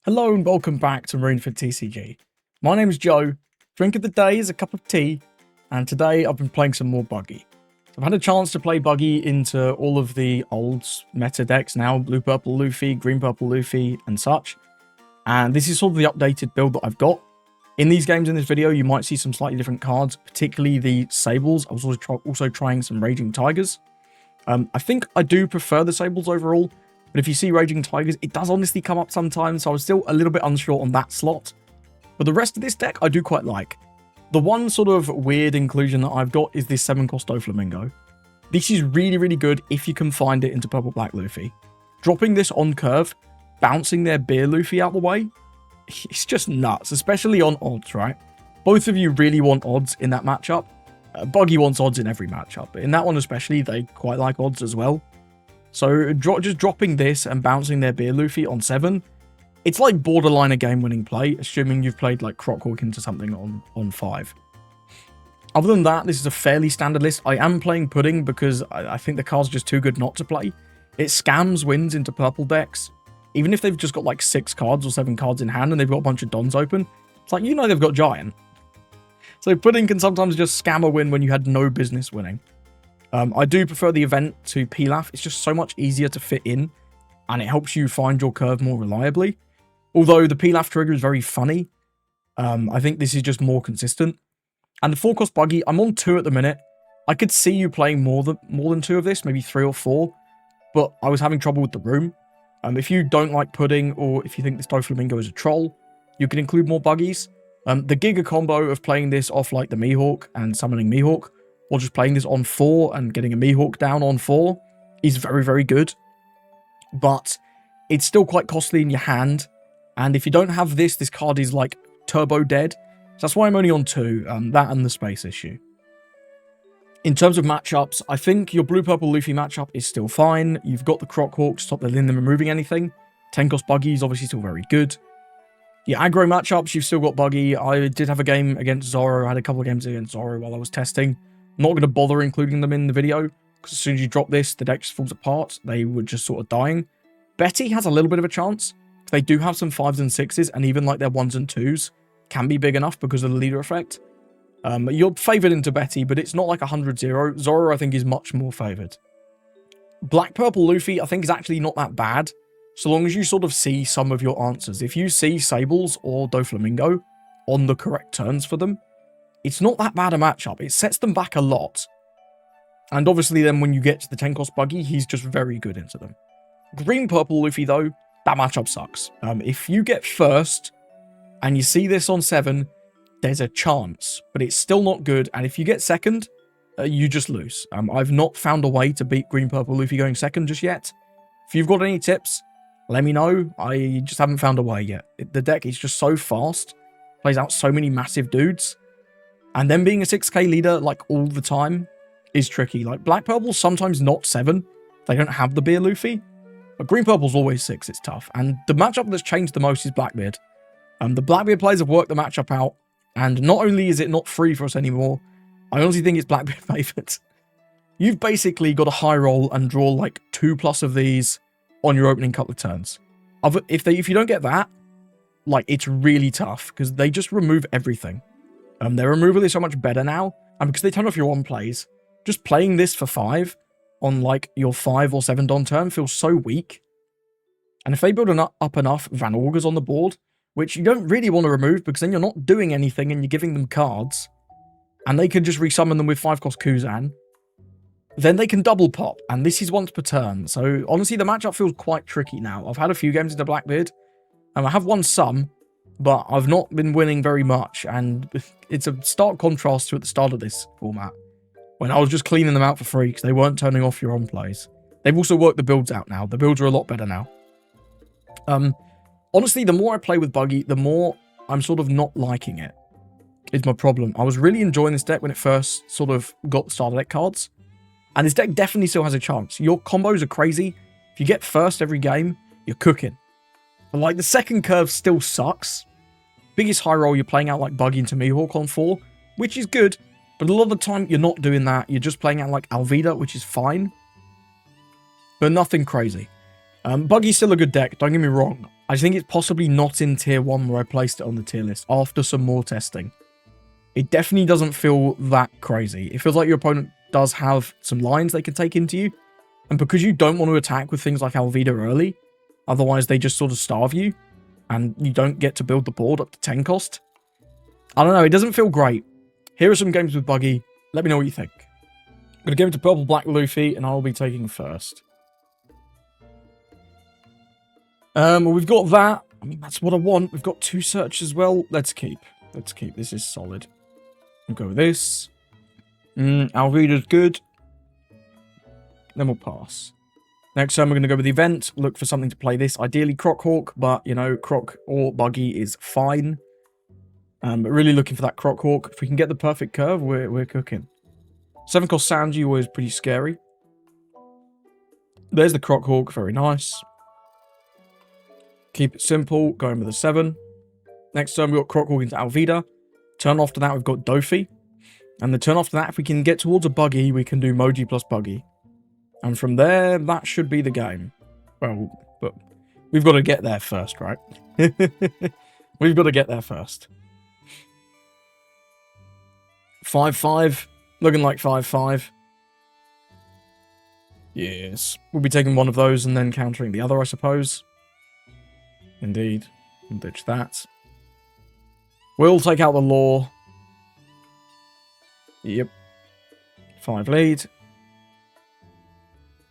Hello and welcome back to Marineford TCG. My name is Joe, drink of the day is a cup of tea, and today I've been playing some more Buggy. I've had a chance to play Buggy into all of the old meta decks now, blue purple Luffy, green purple Luffy and such, and this is sort of the updated build that I've got. In these games in this video you might see some slightly different cards, particularly the Sables. I was also trying some Raging Tigers. I think I do prefer the Sables overall, but if you see Raging Tigers, it does honestly come up sometimes, so I was still a little bit unsure on that slot. But the rest of this deck I do quite like. The one sort of weird inclusion that I've got is this 7-cost Doflamingo. This is really good if you can find it into Purple Black Luffy. Dropping this on curve, bouncing their Beer Luffy out the way, it's just nuts, especially on odds, right? Both of you really want odds in that matchup. Buggy wants odds in every matchup, but in that one especially, they quite like odds as well. So just dropping this and bouncing their Beer Luffy on 7, it's like borderline a game-winning play, assuming you've played like Crockhawk into something on 5. Other than that, this is a fairly standard list. I am playing Pudding because I think the card's just too good not to play. It scams wins into purple decks. Even if they've just got like 6 cards or 7 cards in hand and they've got a bunch of Dons open, it's like, you know they've got Giant. So Pudding can sometimes just scam a win when you had no business winning. I do prefer the event to pilaf. It's just so much easier to fit in, and it helps you find your curve more reliably. Although the pilaf trigger is very funny, I think this is just more consistent. And the 4-cost Buggy, I'm on 2 at the minute. I could see you playing more than 2 of this, maybe 3 or 4, but I was having trouble with the room. If you don't like Pudding, or if you think this Doflamingo is a troll, you can include more Buggies. The Giga combo of playing this off like the Mihawk and summoning Mihawk, or just playing this on 4 and getting a Mihawk down on 4, is very good. But it's still quite costly in your hand, and if you don't have this, this card is like turbo dead. So that's why I'm only on 2, that and the space issue. In terms of matchups, I think your blue-purple Luffy matchup is still fine. You've got the Crockhawk to stop the Linden removing anything. 10-cost Buggy is obviously still very good. Your aggro matchups, you've still got Buggy. I did have a game against Zoro. I had a couple of games against Zoro while I was testing. I'm not going to bother including them in the video, because as soon as you drop this, the deck just falls apart. They were just sort of dying. Betty has a little bit of a chance. They do have some 5s and 6s, and even like their 1s and 2s can be big enough because of the leader effect. You're favoured into Betty, but it's not like 100-0. Zoro, I think, is much more favoured. Black-purple Luffy, I think, is actually not that bad, so long as you sort of see some of your answers. If you see Sables or Doflamingo on the correct turns for them, it's not that bad a matchup. It sets them back a lot. And obviously then when you get to the 10-cost Buggy, he's just very good into them. Green-purple Luffy, though, that matchup sucks. If you get first and you see this on 7, there's a chance, but it's still not good. And if you get second, you just lose. I've not found a way to beat green-purple Luffy going second just yet. If you've got any tips, let me know. I just haven't found a way yet. The deck is just so fast, plays out so many massive dudes. And then being a 6k leader, like, all the time is tricky. Like, black-purple's sometimes not 7. They don't have the Beer Luffy. But green-purple's always 6. It's tough. And the matchup that's changed the most is Blackbeard. The Blackbeard players have worked the matchup out. And not only is it not free for us anymore, I honestly think it's Blackbeard favourite. You've basically got a high roll and draw, like, 2+ of these on your opening couple of turns. If you don't get that, like, it's really tough. Because they just remove everything. Their removal is so much better now, and because they turn off your 1 plays, just playing this for 5 on like your 5 or 7 Don turn feels so weak. And if they build up enough Van Augers on the board, which you don't really want to remove because then you're not doing anything and you're giving them cards, and they can just resummon them with 5-cost Kuzan, then they can double pop, and this is once per turn. So honestly, the matchup feels quite tricky now. I've had a few games into Blackbeard, and I have won some, but I've not been winning very much, and it's a stark contrast to at the start of this format, when I was just cleaning them out for free because they weren't turning off your on plays. They've also worked the builds out now. The builds are a lot better now. Honestly, the more I play with Buggy, the more I'm sort of not liking it, is my problem. I was really enjoying this deck when it first sort of got the starter deck cards, and this deck definitely still has a chance. Your combos are crazy. If you get first every game, you're cooking. But like, the second curve still sucks. Biggest high roll, you're playing out like Buggy into Mihawk on 4, which is good, but a lot of the time you're not doing that. You're just playing out like Alvida, which is fine, but nothing crazy. Buggy's still a good deck, don't get me wrong. I think it's possibly not in tier 1 where I placed it on the tier list after some more testing. It definitely doesn't feel that crazy. It feels like your opponent does have some lines they can take into you. And because you don't want to attack with things like Alvida early, otherwise they just sort of starve you, and you don't get to build the board up to 10 cost. I don't know, it doesn't feel great. Here are some games with Buggy. Let me know what you think. I'm going to give it to Purple Black Luffy, and I'll be taking first. Well, we've got that. I mean, that's what I want. We've got 2 search as well. Let's keep. Let's keep. This is solid. We'll go with this. Alvida's good. Then we'll pass. Next time we're going to go with the event. Look for something to play this. Ideally Croc Hawk, but, you know, Croc or Buggy is fine. But really looking for that Croc Hawk. If we can get the perfect curve, we're cooking. 7 cost Sanji, always pretty scary. There's the Croc Hawk, very nice. Keep it simple, going with a 7. Next turn we've got Croc Hawk into Alvida. Turn after that we've got Doffy. And the turn after that, if we can get towards a Buggy, we can do Moji plus Buggy. And from there, that should be the game. Well, but we've got to get there first, right? We've got to get there first. 5-5. Looking like 5-5. Yes. We'll be taking one of those and then countering the other, I suppose. Indeed. We'll ditch that. We'll take out the law. Yep. 5 lead.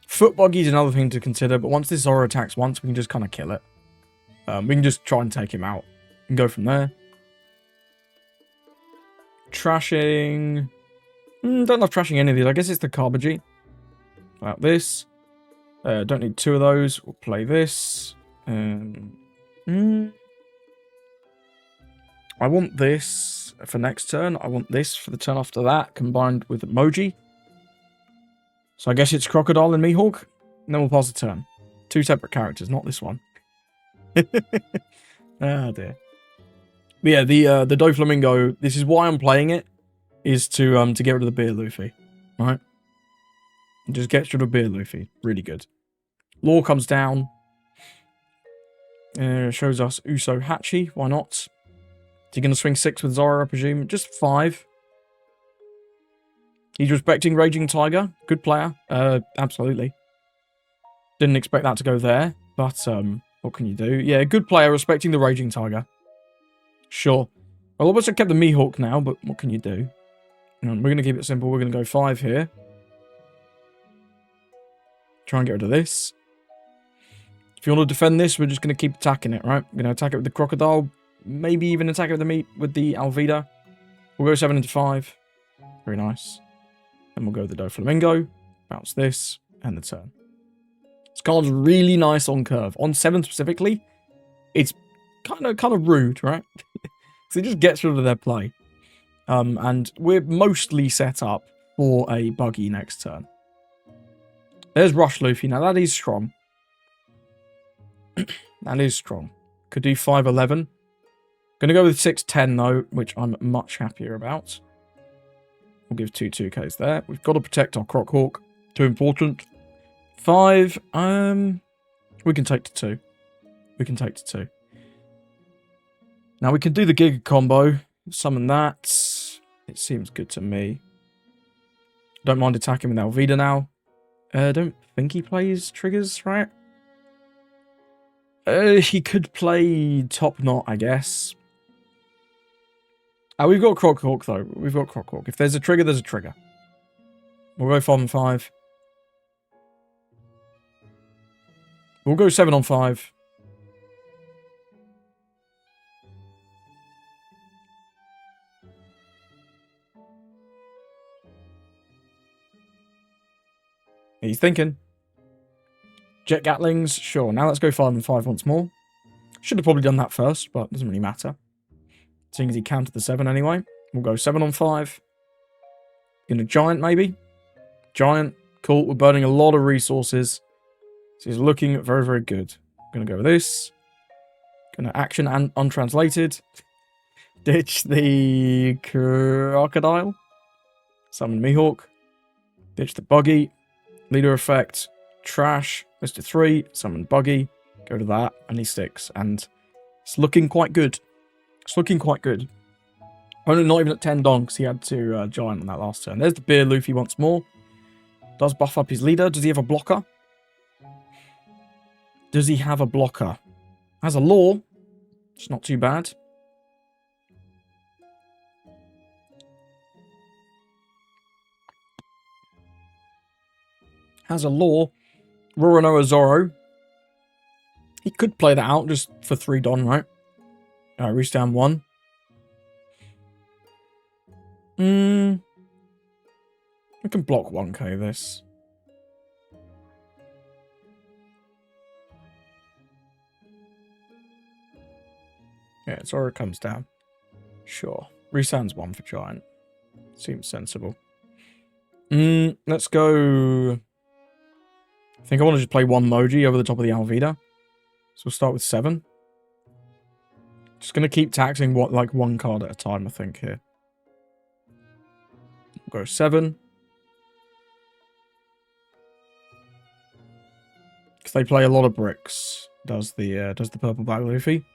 Foot Buggy is another thing to consider, but once this Zoro attacks once, we can just kind of kill it. We can just try and take him out and go from there. Trashing. Don't love trashing any of these. I guess it's the Carbagy. Like this. Don't need 2 of those. We'll play this. I want this for next turn. I want this for the turn after that, combined with Moji. So I guess it's Crocodile and Mihawk. And then we'll pass the turn. 2 separate characters, not this one. Ah, dear. But yeah, the Doflamingo, this is why I'm playing it, is to get rid of the Beer Luffy. Right? It just gets rid of Beer Luffy. Really good. Law comes down. Shows us Uso Hachi. Why not? Is he going to swing 6 with Zoro, I presume? Just 5. He's respecting Raging Tiger. Good player. Absolutely. Didn't expect that to go there. But, what can you do? Yeah, good player respecting the Raging Tiger. Sure. Well, obviously I kept the Mihawk now, but what can you do? We're going to keep it simple. We're going to go 5 here. Try and get rid of this. If you want to defend this, we're just going to keep attacking it, right? We're going to attack it with the Crocodile. Maybe even attack it with the Alvida. We'll go 7 into 5. Very nice. Then we'll go with the Doflamingo. Bounce this. And the turn. This card's really nice on curve. On 7 specifically, it's kind of rude, right? So it just gets rid of their play. And we're mostly set up for a Buggy next turn. There's Rush Luffy. Now that is strong. That is strong. Could do 5-11. Gonna go with 6-10 though, which I'm much happier about. We'll give 2 2Ks there. We've got to protect our Croc Hawk. Too important. 5. We can take to 2. We can take to 2. Now we can do the Giga combo. Summon that. It seems good to me. Don't mind attacking with Alvida now. Don't think he plays triggers, right? He could play Top Knot, I guess. We've got Croc Hawk, though. We've got Croc Hawk. If there's a trigger, there's a trigger. We'll go 5 on 5. We'll go 7 on 5. He's thinking. Jet Gatlings, sure. Now let's go 5 on 5 once more. Should have probably done that first, but it doesn't really matter. Seeing as he counted the 7 anyway. We'll go 7 on 5. In a Giant, maybe? Giant. Cool. We're burning a lot of resources. So he's looking very, very good. Going to go with this. Going to action and untranslated. Ditch the Crocodile. Summon Mihawk. Ditch the Buggy. Leader effect. Trash. Mr. 3. Summon Buggy. Go to that, and he sticks. And it's looking quite good. It's looking quite good. Only not even at 10 donks, he had to giant on that last turn. There's the beer Luffy once more. Does buff up his leader. Does he have a blocker? Does he have a blocker? Has a law. It's not too bad. Has a law. Roronoa Zoro. He could play that out just for 3 don, right? Reach down 1. We can block 1k this. Yeah, Zoro comes down. Sure. Resounds 1 for giant. Seems sensible. Let's go. I think I want to just play 1 Moji over the top of the Alvida. So we'll start with 7. Just going to keep taxing like 1 card at a time, I think, here. We'll go 7. Because they play a lot of bricks. Does the purple black Luffy.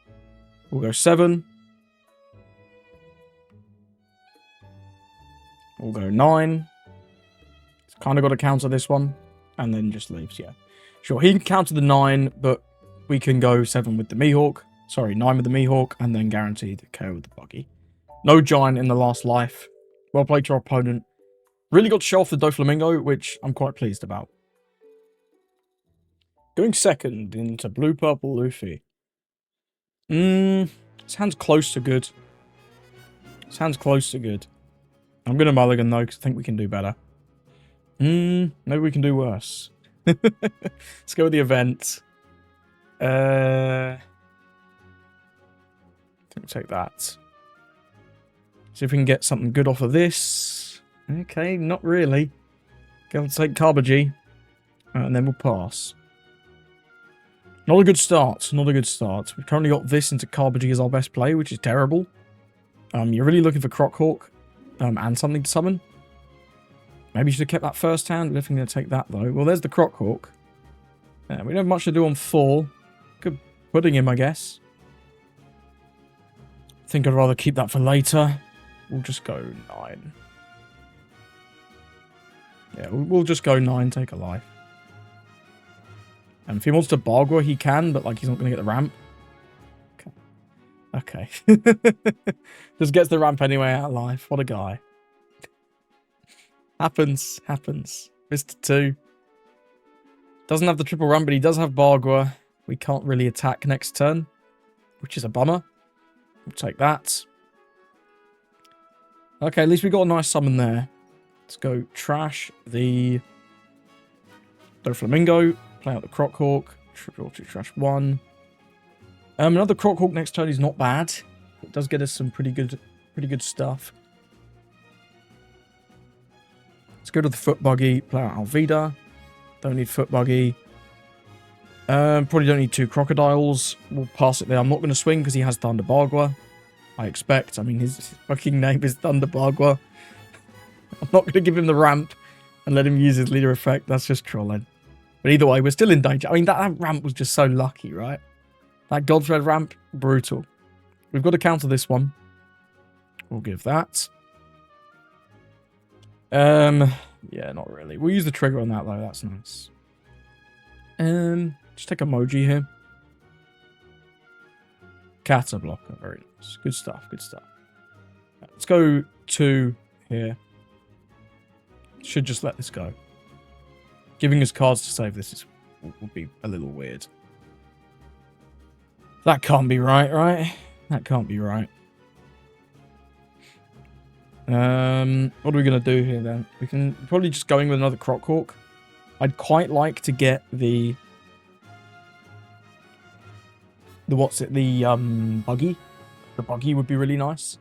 We'll go 7. We'll go 9. It's kind of got to counter this one. And then just leaves, yeah. Sure, he can counter the 9, but we can go 7 with the Mihawk. Sorry, 9 with the Mihawk, and then guaranteed KO with the Buggy. No giant in the last life. Well played to our opponent. Really got to show off the Doflamingo, which I'm quite pleased about. Going second into blue-purple Luffy. Sounds close to good. Sounds close to good. I'm going to mulligan, though, because I think we can do better. Maybe we can do worse. Let's go with the event. I think we'll take that. See if we can get something good off of this. Okay, not really. Go take Carbagy. And then we'll pass. Not a good start. Not a good start. We've currently got this into Carbagy as our best play, which is terrible. You're really looking for Crockhawk and something to summon. Maybe you should have kept that first hand. We're definitely going to take that, though. Well, there's the Crockhawk. We don't have much to do on 4. Good putting him, I guess. I think I'd rather keep that for later. We'll just go 9. Yeah, we'll just go 9, take a life. And if he wants to Bargwa, he can, but like he's not going to get the ramp. Okay. Just gets the ramp anyway out of life. What a guy. Happens. Mr. 2. Doesn't have the triple ramp, but he does have Bargwa. We can't really attack next turn, which is a bummer. We'll take that. Okay, at least we got a nice summon there. Let's go trash the Doflamingo. Play out the Crockhawk. Triple to trash 1. Another Crockhawk next turn is not bad. It does get us some pretty good stuff. Let's go to the foot buggy. Play out Alvida. Don't need foot buggy. Probably don't need 2 crocodiles. We'll pass it there. I'm not going to swing because he has Thunder Bargwa. I expect. I mean, his fucking name is Thunder Bargwa. I'm not going to give him the ramp and let him use his leader effect. That's just trolling. But either way, we're still in danger. I mean, that ramp was just so lucky, right? That Godthread ramp, brutal. We've got to counter this one. We'll give that. Yeah, not really. We'll use the trigger on that, though. That's nice. Just take emoji here. Kata blocker. Very nice. Good stuff. Good stuff. Let's go 2 here. Should just let this go. Giving us cards to save this would be a little weird. That can't be right? That can't be right. What are we going to do here, then? We can probably just go in with another Crockhawk. I'd quite like to get the Buggy. The Buggy would be really nice.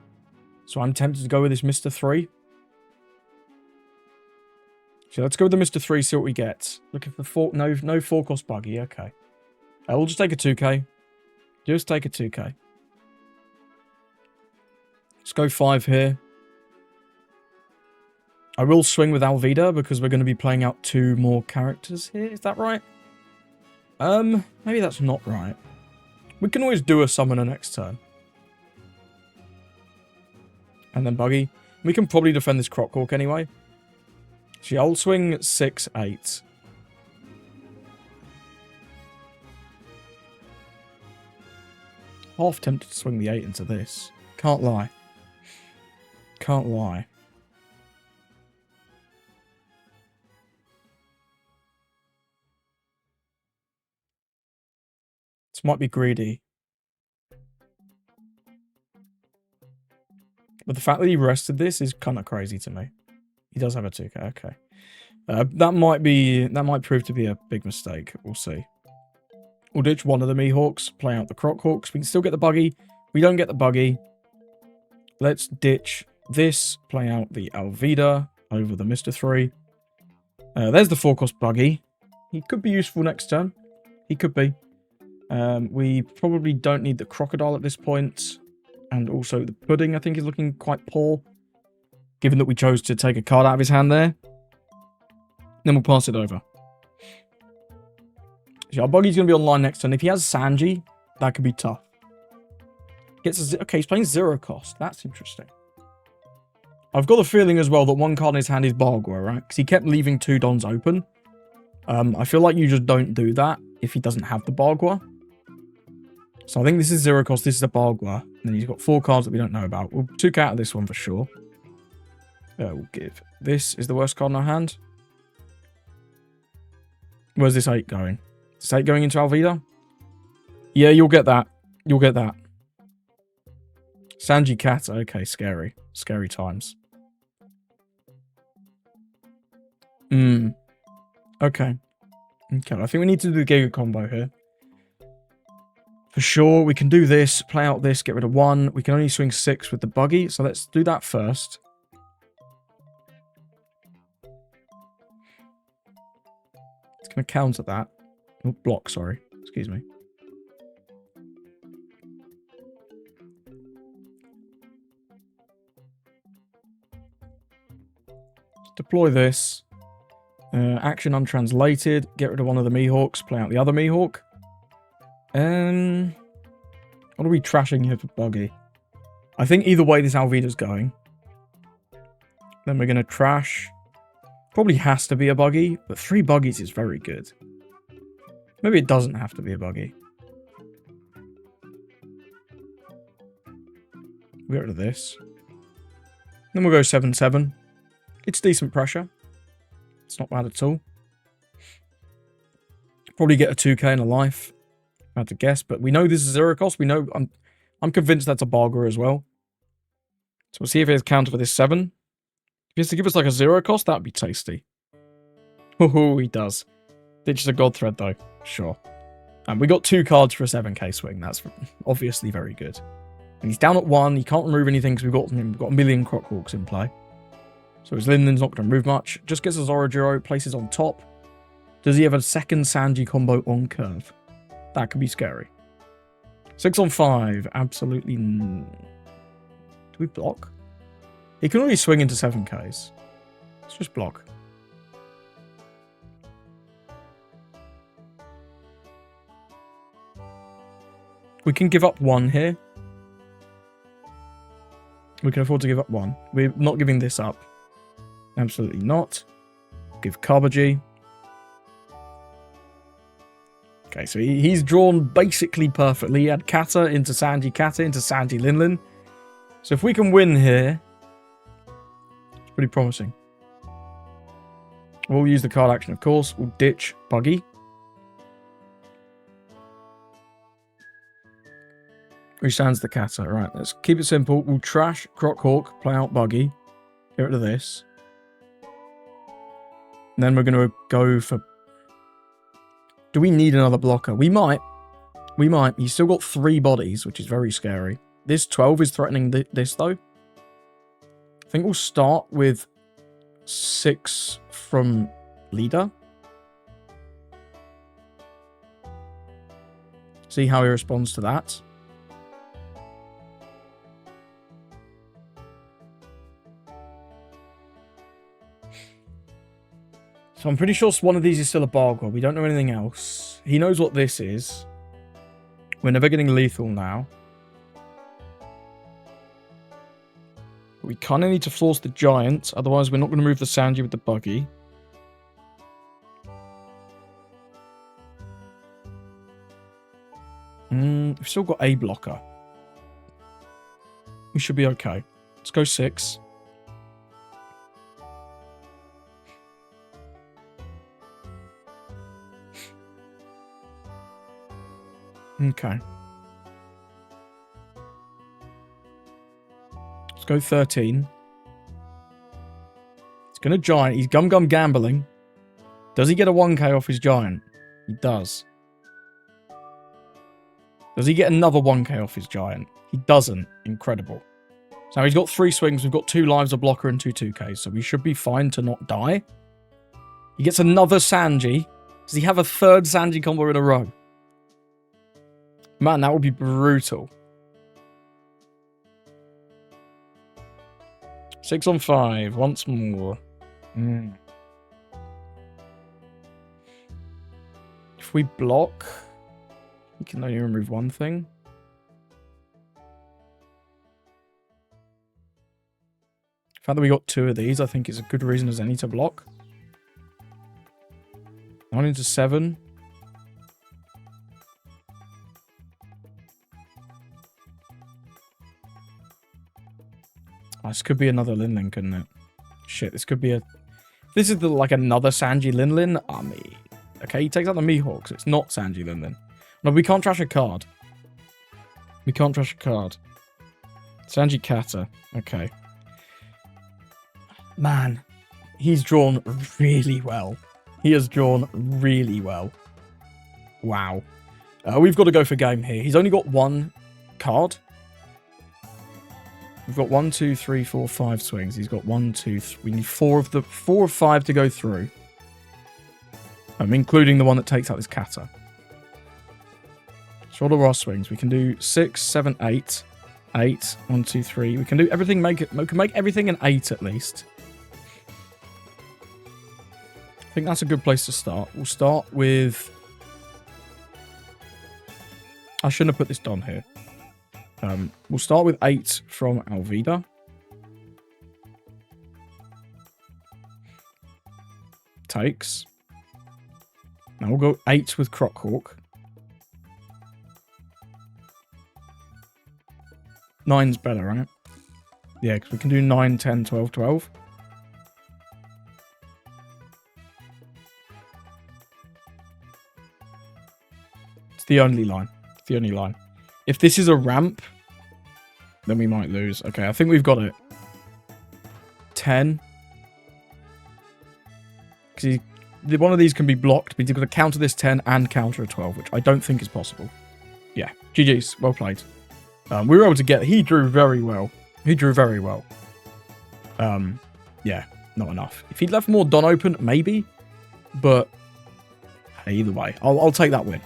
So I'm tempted to go with this Mr. 3. So let's go with the Mr. 3, see what we get. Looking for no 4-cost Buggy, okay. We'll just take a 2k. Just take a 2k. Let's go 5 here. I will swing with Alvida because we're going to be playing out 2 more characters here. Is that right? Maybe that's not right. We can always do a summoner next turn. And then Buggy. We can probably defend this Crockhawk anyway. So I'll swing 6, 8. Half tempted to swing the 8 into this. Can't lie. Can't lie. This might be greedy. But the fact that he rested this is kind of crazy to me. He does have a 2k, okay. That might prove to be a big mistake. We'll see. We'll ditch one of the Mihawks, play out the Crockhawks. We can still get the Buggy. We don't get the Buggy. Let's ditch this, play out the Alvida over the Mr. 3. There's the 4-cost Buggy. He could be useful next turn. He could be. We probably don't need the Crocodile at this point. And also the Pudding, I think, is looking quite poor. Given that we chose to take a card out of his hand there. Then we'll pass it over. So our Buggy's going to be online next turn. If he has Sanji, that could be tough. Okay, he's playing 0 cost. That's interesting. I've got the feeling as well that one card in his hand is Bargua, right? Because he kept leaving 2 Dons open. I feel like you just don't do that if he doesn't have the Bargua. So I think this is 0 cost. This is a Bargua. And then he's got 4 cards that we don't know about. We'll 2k out of this one for sure. We'll give. This is the worst card in our hand. Where's this 8 going? Is this 8 going into Alvida? Yeah, you'll get that. You'll get that. Sanji Kata. Okay, scary. Scary times. Okay. Okay, I think we need to do the Giga combo here. For sure, we can do this, play out this, get rid of 1. We can only swing 6 with the Buggy, so let's do that first. It's going to counter that. Oh, block, sorry. Excuse me. Deploy this. Action untranslated. Get rid of one of the Mihawks. Play out the other Mihawk. What are we trashing here for Buggy? I think either way this Alvida's going. Then we're going to trash. Probably has to be a Buggy, but 3 Buggies is very good. Maybe it doesn't have to be a Buggy. We'll get rid of this. Then we'll go 7-7. It's decent pressure. It's not bad at all. Probably get a 2k and a life. I had to guess, but we know this is 0 cost. We know I'm convinced that's a Barger as well. So we'll see if he has counter for this 7. If he has to give us like a 0 cost, that would be tasty. Oh, he does. Ditches a God Thread though. Sure. And we got 2 cards for a 7k swing. That's obviously very good. And he's down at 1. He can't remove anything because we've got a million Crockhawks in play. So his Linden's not going to move much. Just gets a Zorojiro, places on top. Does he have a second Sanji combo on curve? That could be scary. 6 on 5. Absolutely. Do we block? He can only swing into 7Ks. Let's just block. We can give up 1 here. We can afford to give up 1. We're not giving this up. Absolutely not. Give Kabaji. Okay, so he's drawn basically perfectly. He had Kata into Sanji Linlin. So if we can win here, it's pretty promising. We'll use the card action, of course. We'll ditch Buggy. Restands the Kata. Right, let's keep it simple. We'll trash Crockhawk, play out Buggy. Get rid of this. And then we're going to go for... Do we need another blocker? We might. We might. He's still got 3 bodies, which is very scary. This 12 is threatening this, though. I think we'll start with 6 from leader. See how he responds to that. So I'm pretty sure one of these is still a Bargwa. We don't know anything else. He knows what this is. We're never getting lethal now. We kind of need to force the giant, otherwise we're not going to move the Sanji with the buggy. We've still got a blocker. We should be okay. Let's go 6. Okay. Let's go 13. He's going to giant. He's gum gambling. Does he get a 1k off his giant? He does. Does he get another 1k off his giant? He doesn't. Incredible. So he's got 3 swings. We've got 2 lives, a blocker, and 2 2ks. So we should be fine to not die. He gets another Sanji. Does he have a 3rd Sanji combo in a row? Man, that would be brutal. 6 on 5. Once more. If we block, we can only remove 1 thing. The fact that we got 2 of these, I think, is a good reason as any to block. 9 into 7. Oh, this could be another Linlin, couldn't it? Shit, this could be a... This is like another Sanji Linlin. I mean... Okay, he takes out the Mihawk, so it's not Sanji Linlin. No, we can't trash a card. We can't trash a card. Sanji Kata. Okay. Man, he's drawn really well. He has drawn really well. Wow. We've got to go for game here. He's only got 1 card. We've got 1, 2, 3, 4, 5 swings. He's got 1, 2, 3. We need 4 of 5 to go through. Including the one that takes out this Kata. Short of our swings. We can do 6, 7, 8. 8. 1, 2, 3. We can do everything. We can make everything an 8 at least. I think that's a good place to start. We'll start with... I shouldn't have put this down here. We'll start with 8 from Alvida. Takes. Now we'll go 8 with Crockhawk. 9's better, right? Yeah, because we can do 9, 10, 12, 12. It's the only line. It's the only line. If this is a ramp, then we might lose. Okay, I think we've got it. 10. Because one of these can be blocked, but he's going to counter this 10 and counter a 12, which I don't think is possible. Yeah, GG's. Well played. We were able to get... He drew very well. He drew very well. Yeah, not enough. If he'd left more Don open, maybe. But either way, I'll take that win.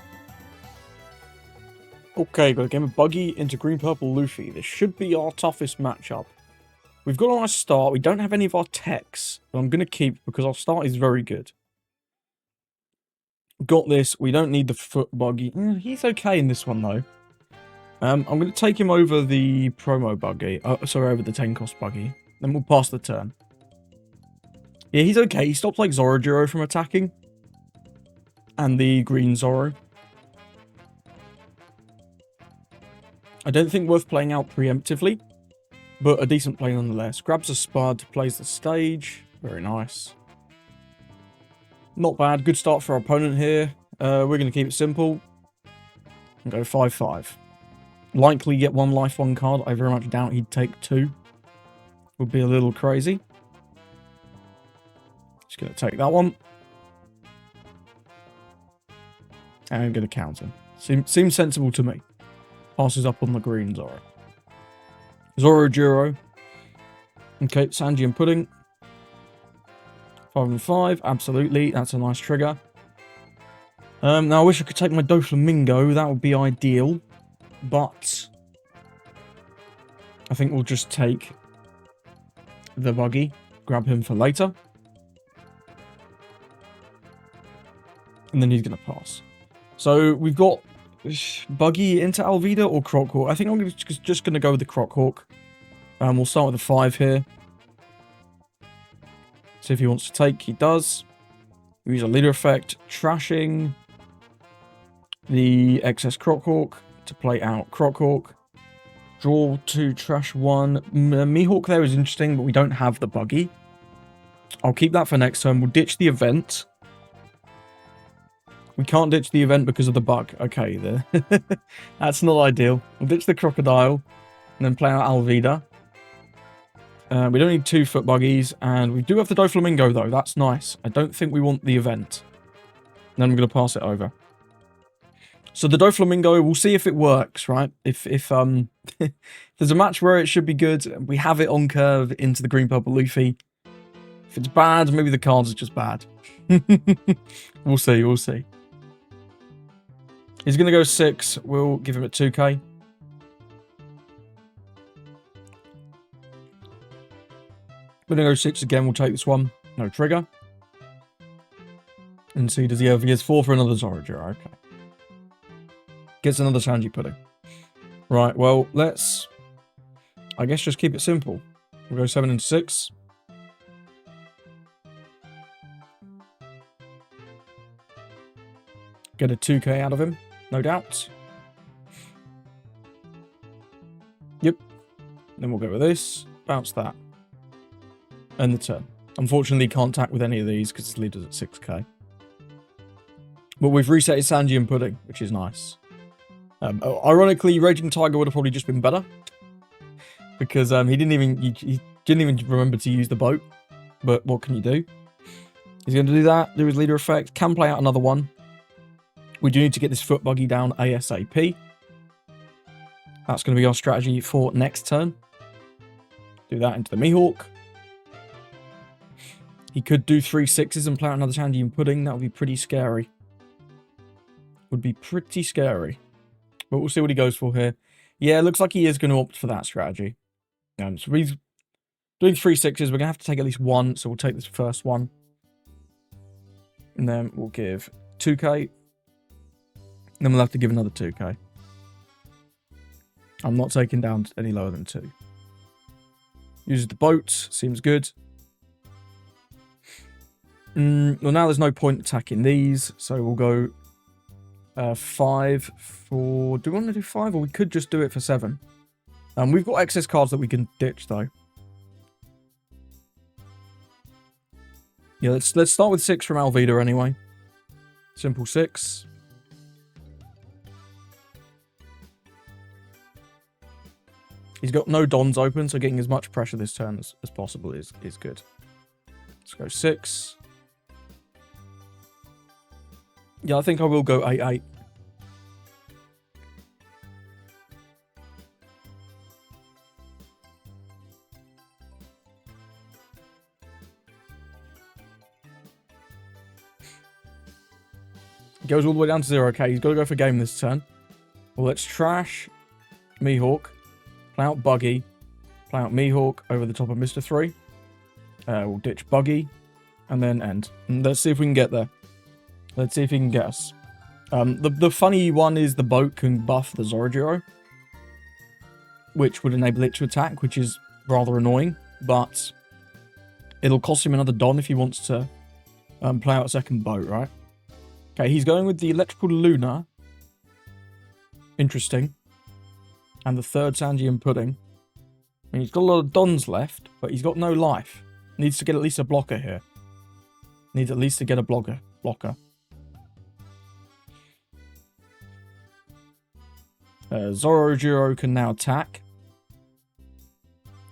Okay, got a game of Buggy into green-purple Luffy. This should be our toughest matchup. We've got a nice start. We don't have any of our techs, but I'm going to keep because our start is very good. Got this. We don't need the foot Buggy. He's okay in this one, though. I'm going to take him over the promo Buggy. Sorry, over the 10-cost Buggy. Then we'll pass the turn. Yeah, he's okay. He stops, like, Zorojiro from attacking. And the green Zoro. I don't think worth playing out preemptively, but a decent play nonetheless. Grabs a Spud, plays the stage. Very nice. Not bad. Good start for our opponent here. We're going to keep it simple. And go 5-5. Likely get 1 life, 1 card. I very much doubt he'd take 2. Would be a little crazy. Just going to take that one. And I'm going to counter. Seems sensible to me. Passes up on the green Zoro. Zorojiro. Okay, Sanji and Pudding. 5 and 5. Absolutely. That's a nice trigger. Now, I wish I could take my Doflamingo. That would be ideal. But I think we'll just take the Buggy. Grab him for later. And then he's going to pass. So we've got Buggy into Alvida or Crockhawk. I think I'm just going to go with the Crockhawk. We'll start with a 5 here. See if he wants to take. He does. We use a leader effect, trashing the excess Crockhawk to play out Crockhawk. Draw 2, trash 1. Mihawk there is interesting, but we don't have the Buggy. I'll keep that for next turn. We'll ditch the event. We can't ditch the event because of the bug. Okay, there. That's not ideal. We'll ditch the Crocodile and then play out Alvida. We don't need 2-foot buggies, and we do have the Doflamingo though. That's nice. I don't think we want the event. And then I'm going to pass it over. So the Doflamingo, we'll see if it works, right? If there's a match where it should be good, we have it on curve into the green-purple Luffy. If it's bad, maybe the cards are just bad. We'll see, we'll see. He's going to go 6. We'll give him a 2k. We're going to go 6 again. We'll take this one. No trigger. And see, does he have... He has 4 for another Zorojiro. Okay. Gets another Sanji Pudding. Right, well, let's... I guess just keep it simple. We'll go 7 and 6. Get a 2k out of him, no doubt. Yep. Then we'll go with this. Bounce that. End the turn. Unfortunately, can't attack with any of these because his leader's at 6k. But we've reset his Sanji and Pudding, which is nice. Ironically, Raging Tiger would have probably just been better. Because he didn't even remember to use the boat. But what can you do? He's going to do that, do his leader effect. Can play out another one. We do need to get this foot buggy down ASAP. That's going to be our strategy for next turn. Do that into the Mihawk. He could do 3 6s and play out another Sanji and Pudding. That would be pretty scary. Would be pretty scary. But we'll see what he goes for here. Yeah, it looks like he is going to opt for that strategy. So he's doing 3 6s. We're going to have to take at least 1. So we'll take this first one. And then we'll give 2k. Then we'll have to give another 2k. I'm not taking down any lower than 2. Uses the boat. Seems good. Well, now there's no point attacking these. So we'll go 5 for... Do we want to do 5? Or we could just do it for 7. We've got excess cards that we can ditch, though. Yeah, let's start with 6 from Alvida anyway. Simple 6. He's got no Dons open, so getting as much pressure this turn as possible is good. Let's go 6. Yeah, I think I will go 8-8. Goes all the way down to 0. Okay, he's got to go for game this turn. Well, let's trash Mihawk. Play out Buggy. Play out Mihawk over the top of Mr. 3. We'll ditch Buggy. And then end. And let's see if we can get there. Let's see if he can get us. The funny one is the boat can buff the Zorojiro. Which would enable it to attack, which is rather annoying. But it'll cost him another Don if he wants to play out a second boat, right? Okay, he's going with the Electrical Luna. Interesting. And the third Sanji and Pudding. I mean, he's got a lot of Dons left, but he's got no life. Needs to get at least a blocker here. Needs at least to get a blocker. Zorojiro can now attack.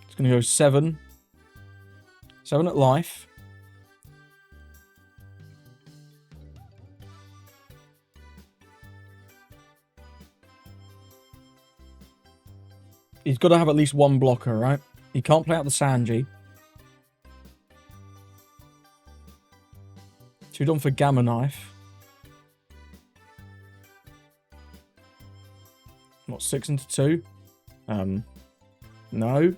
It's going to go 7. 7 at life. He's got to have at least one blocker, right? He can't play out the Sanji. 2 Don for Gamma Knife. What, 6 into 2? No.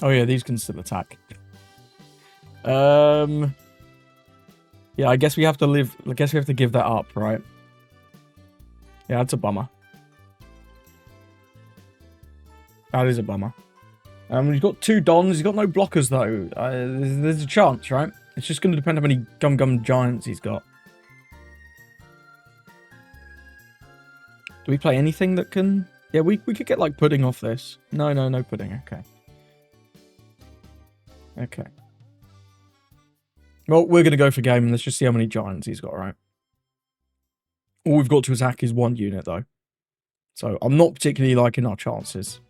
Oh yeah, these can still attack. Yeah, I guess we have to live. I guess we have to give that up, right? Yeah, that's a bummer. That is a bummer. He's got 2 dons. He's got no blockers, though. There's a chance, right? It's just going to depend how many Gum Giants he's got. Do we play anything that can... Yeah, we could get, like, pudding off this. No pudding. Okay. Okay. Well, we're going to go for game, and let's just see how many Giants he's got, right? All we've got to attack is 1 unit, though. So, I'm not particularly liking our chances.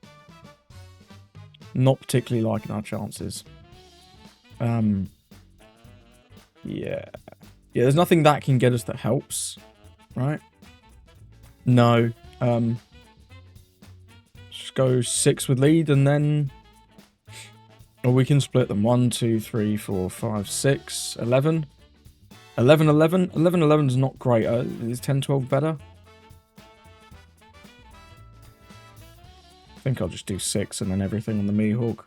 Not particularly liking our chances. Yeah. Yeah, there's nothing that can get us that helps. Right? No. Just go 6 with lead and then... Or we can split them. 1, 2, 3, 4, 5, 6, 11. 11, 11. 11, 11 is not great. Is 10, 12 better? I think I'll just do 6 and then everything on the Mihawk.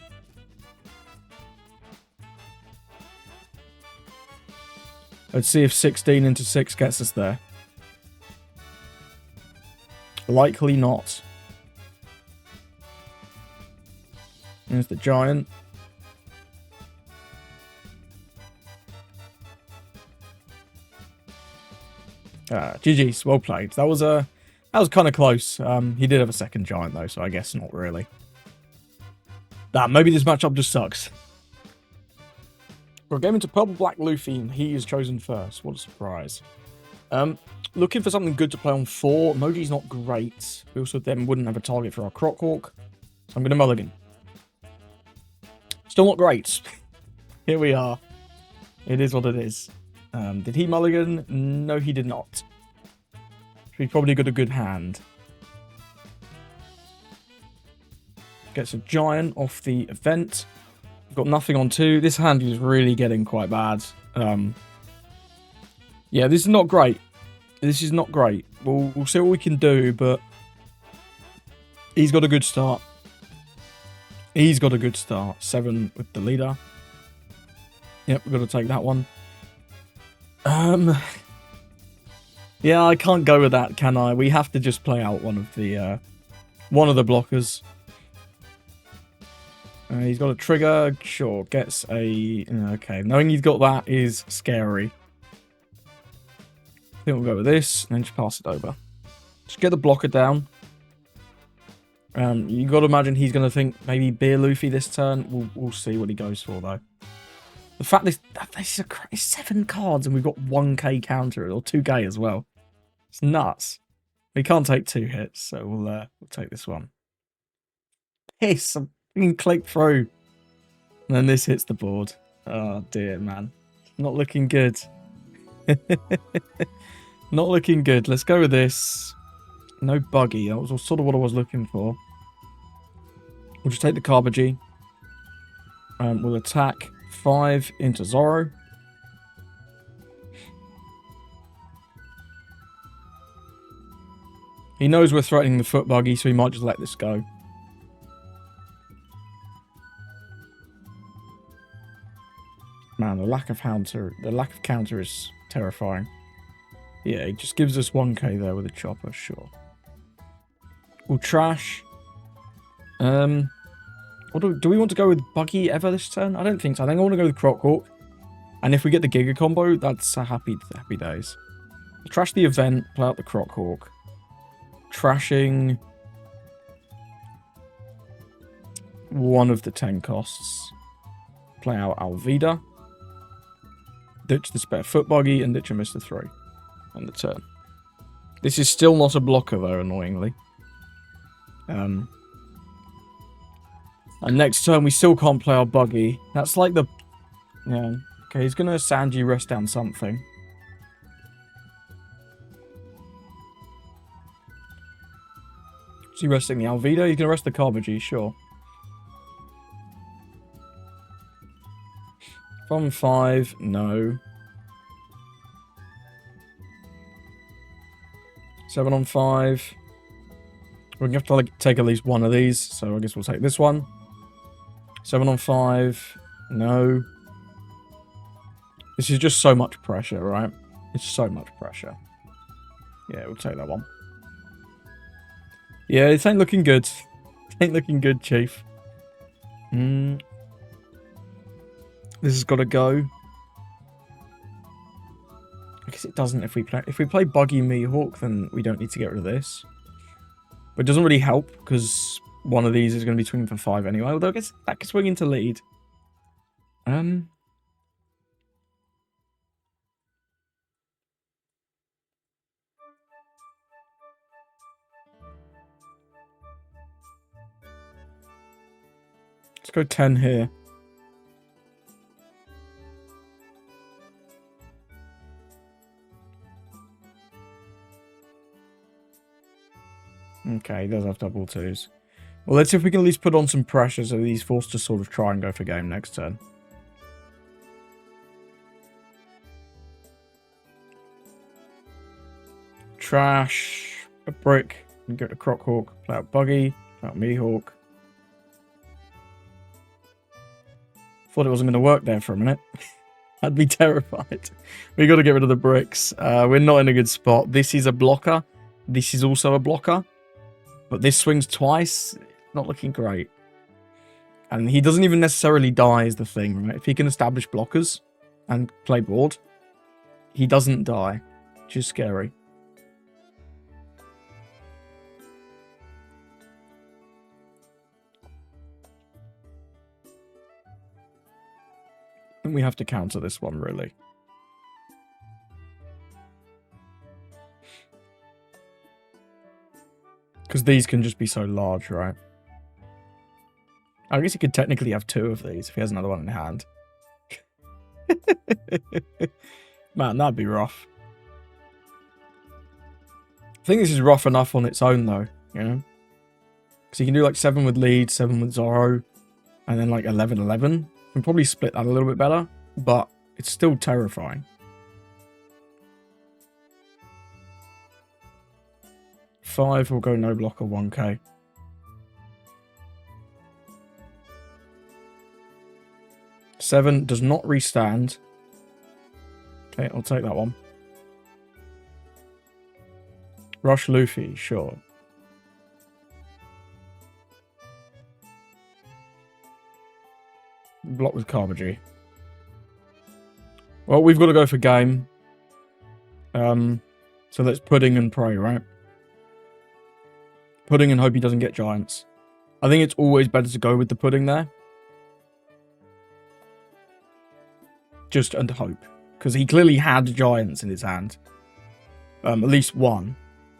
Let's see if 16 into 6 gets us there. Likely not. There's the giant. GG's, well played. That was kind of close. He did have a second giant though, so I guess not really. Maybe this matchup just sucks. We're going into Purple Black Luffy, and he is chosen first. What a surprise. Looking for something good to play on 4. Emoji's not great. We also then wouldn't have a target for our Crockhawk. So I'm going to mulligan. Still not great. Here we are. It is what it is. Did he mulligan? No, he did not. He probably got a good hand. Gets a giant off the event. Got nothing on 2. This hand is really getting quite bad. Yeah, this is not great. This is not great. We'll see what we can do, but he's got a good start. He's got a good start. 7 with the leader. Yep, we've got to take that one. Yeah, I can't go with that, can I? We have to just play out one of the blockers. He's got a trigger. Sure, gets a... Okay, knowing he's got that is scary. I think we'll go with this, and then just pass it over. Just get the blocker down. You got to imagine he's going to think maybe PB Luffy this turn. We'll see what he goes for, though. The fact this is 7 cards, and we've got 1k counter, or 2k as well. It's nuts. We can't take 2 hits, so we'll take this one. Piss! We can click through. And then this hits the board. Oh dear, man. Not looking good. Not looking good. Let's go with this. No Buggy. That was sort of what I was looking for. We'll just take the Carbagy. We'll attack 5 into Zoro. He knows we're threatening the foot Buggy, so he might just let this go. Man, the lack of counter is terrifying. Yeah, it just gives us 1k there with a chopper, sure. We'll trash. Do we want to go with Buggy ever this turn? I don't think so. I think I want to go with Crockhawk. And if we get the Giga combo, that's a happy days. We'll trash the event, play out the Crockhawk. Trashing one of the 10 costs. Play out Alvida. Ditch the spare foot Buggy and ditch a Mr. 3 on the turn. This is still not a blocker though, annoyingly. And next turn we still can't play our Buggy. That's like the... Yeah. Okay, he's gonna Sanji rest down something. Is he resting the Alvida? He's gonna rest the Carbagy, sure. From 5, no. 7 on 5. We're going to have to like, take at least one of these, so I guess we'll take this one. 7 on 5, no. This is just so much pressure, right? It's so much pressure. Yeah, we'll take that one. Yeah, it ain't looking good. It ain't looking good, Chief. This has got to go. I guess it doesn't if we play Buggy Mihawk, then we don't need to get rid of this. But it doesn't really help because one of these is going to be swinging for 5 anyway. Although I guess that could swing into lead. Let's go 10 here. Okay, he does have double 2s. Well, let's see if we can at least put on some pressure so he's forced to sort of try and go for game next turn. Trash. A brick. And go to Crockhawk. Play out Buggy. Play out Mihawk. Thought it wasn't going to work there for a minute. I'd be terrified. We got to get rid of the bricks. We're not in a good spot. This is a blocker. This is also a blocker. But this swings twice. Not looking great. And he doesn't even necessarily die is the thing, right? If he can establish blockers and play board, he doesn't die. Which is scary. And we have to counter this one, really. Because these can just be so large, right? I guess he could technically have 2 of these if he has another one in hand. Man, that'd be rough. I think this is rough enough on its own, though, you know? Because he can do like 7 with lead, 7 with Zorro, and then like 11-11. Can probably split that a little bit better, but it's still terrifying. 5 will go no blocker 1k. Seven does not restand. Okay, I'll take that one. Rush Luffy, sure. Block with Carbagy. Well, we've got to go for game. So let's pudding and pray, right? Pudding and hope he doesn't get giants. I think it's always better to go with the pudding there. Just and hope. Because he clearly had giants in his hand. At least one.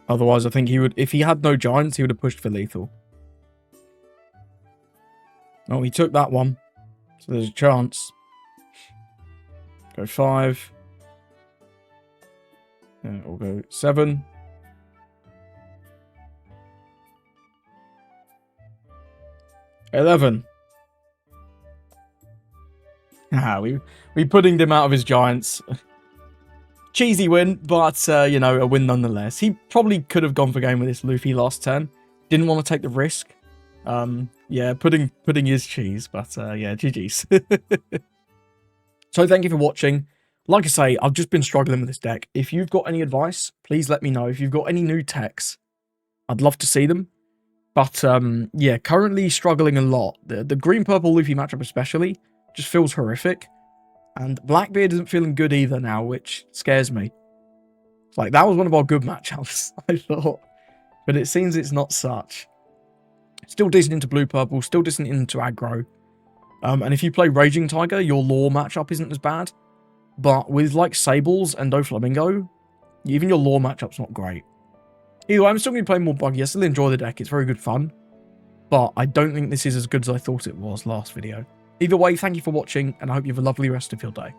Otherwise, I think he would... If he had no giants, he would have pushed for lethal. Oh, he took that one. So there's a chance. Go 5. Yeah, we'll go 7. $11. We puddinged him out of his giants. Cheesy win, but, you know, a win nonetheless. He probably could have gone for game with this Luffy last turn. Didn't want to take the risk. Yeah, pudding is cheese, but, yeah, GG's. So thank you for watching. Like I say, I've just been struggling with this deck. If you've got any advice, please let me know. If you've got any new techs, I'd love to see them. But, yeah, currently struggling a lot. The green-purple Luffy matchup especially just feels horrific. And Blackbeard isn't feeling good either now, which scares me. It's like, that was one of our good matchups, I thought. But it seems it's not such. Still decent into blue-purple, still decent into aggro. And if you play Raging Tiger, your lore matchup isn't as bad. But with, like, Sables and Doflamingo, even your lore matchup's not great. Either way, I'm still going to be playing more Buggy. I still enjoy the deck. It's very good fun. But I don't think this is as good as I thought it was last video. Either way, thank you for watching, and I hope you have a lovely rest of your day.